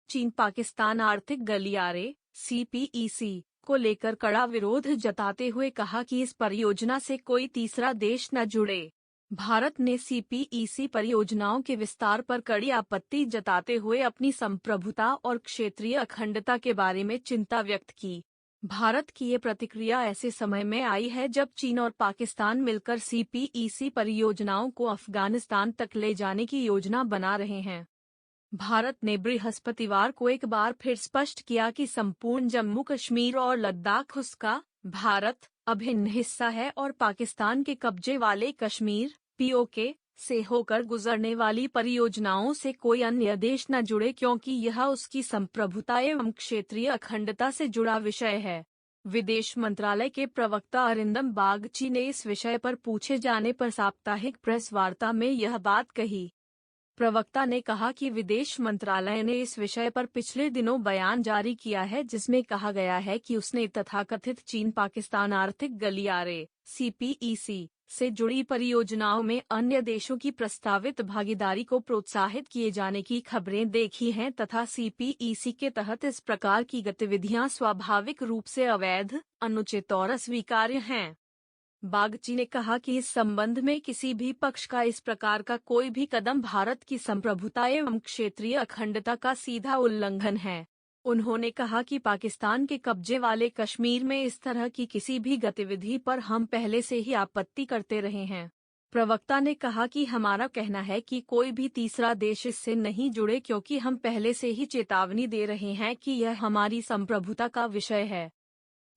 चीन पाकिस्तान आर्थिक गलियारे (CPEC) को लेकर कड़ा विरोध जताते हुए कहा कि इस परियोजना से कोई तीसरा देश न जुड़े। भारत ने CPEC परियोजनाओं के विस्तार पर कड़ी आपत्ति जताते हुए अपनी संप्रभुता और क्षेत्रीय अखंडता के बारे में चिंता व्यक्त की। भारत की ये प्रतिक्रिया ऐसे समय में आई है जब चीन और पाकिस्तान मिलकर CPEC परियोजनाओं को अफगानिस्तान तक ले जाने की योजना बना रहे हैं। भारत ने बृहस्पतिवार को एक बार फिर स्पष्ट किया कि संपूर्ण जम्मू कश्मीर और लद्दाख उसका भारत अभिन्न हिस्सा है और पाकिस्तान के कब्जे वाले कश्मीर (POK) से होकर गुजरने वाली परियोजनाओं से कोई अन्य देश न जुड़े क्योंकि यह उसकी संप्रभुता एवं क्षेत्रीय अखंडता से जुड़ा विषय है। विदेश मंत्रालय के प्रवक्ता अरिंदम बागची ने इस विषय पर पूछे जाने पर साप्ताहिक प्रेस वार्ता में यह बात कही। प्रवक्ता ने कहा कि विदेश मंत्रालय ने इस विषय पर पिछले दिनों बयान जारी किया है जिसमें कहा गया है कि उसने तथाकथित चीन पाकिस्तान आर्थिक गलियारे (CPEC) से जुड़ी परियोजनाओं में अन्य देशों की प्रस्तावित भागीदारी को प्रोत्साहित किए जाने की खबरें देखी हैं तथा CPEC के तहत इस प्रकार की गतिविधियां स्वाभाविक रूप से अवैध, अनुचित और अस्वीकार्य हैं। बागची ने कहा कि इस संबंध में किसी भी पक्ष का इस प्रकार का कोई भी कदम भारत की संप्रभुता एवं क्षेत्रीय अखंडता का सीधा उल्लंघन है। उन्होंने कहा कि पाकिस्तान के कब्जे वाले कश्मीर में इस तरह की किसी भी गतिविधि पर हम पहले से ही आपत्ति करते रहे हैं। प्रवक्ता ने कहा कि हमारा कहना है कि कोई भी तीसरा देश इससे नहीं जुड़े क्योंकि हम पहले से ही चेतावनी दे रहे हैं कि यह हमारी संप्रभुता का विषय है।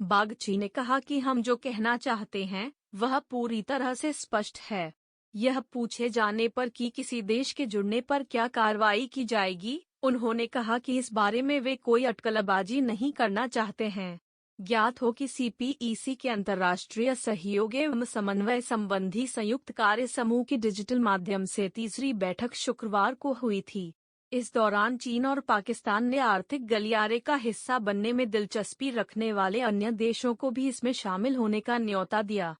बागची ने कहा कि हम जो कहना चाहते हैं वह पूरी तरह से स्पष्ट है। यह पूछे जाने पर कि किसी देश के जुड़ने पर क्या कार्रवाई की जाएगी, उन्होंने कहा कि इस बारे में वे कोई अटकलबाजी नहीं करना चाहते हैं। ज्ञात हो कि CPEC के अंतर्राष्ट्रीय सहयोग एवं समन्वय संबंधी संयुक्त कार्य समूह की डिजिटल माध्यम से तीसरी बैठक शुक्रवार को हुई थी। इस दौरान चीन और पाकिस्तान ने आर्थिक गलियारे का हिस्सा बनने में दिलचस्पी रखने वाले अन्य देशों को भी इसमें शामिल होने का न्योता दिया।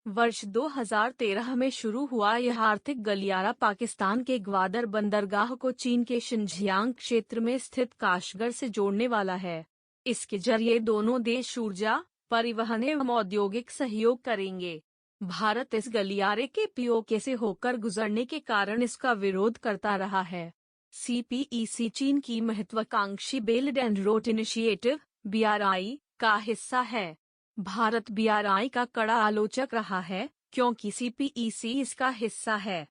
वर्ष 2013 में शुरू हुआ यह आर्थिक गलियारा पाकिस्तान के ग्वादर बंदरगाह को चीन के शिनजियांग क्षेत्र में स्थित काशगर से जोड़ने वाला है। इसके जरिए दोनों देश ऊर्जा, परिवहन एवं औद्योगिक सहयोग करेंगे। भारत इस गलियारे के POK से होकर गुजरने के कारण इसका विरोध करता रहा है। CPEC चीन की महत्वाकांक्षी belt and road initiative (BRI) का हिस्सा है। भारत BRI का कड़ा आलोचक रहा है क्योंकि CPEC इसका हिस्सा है।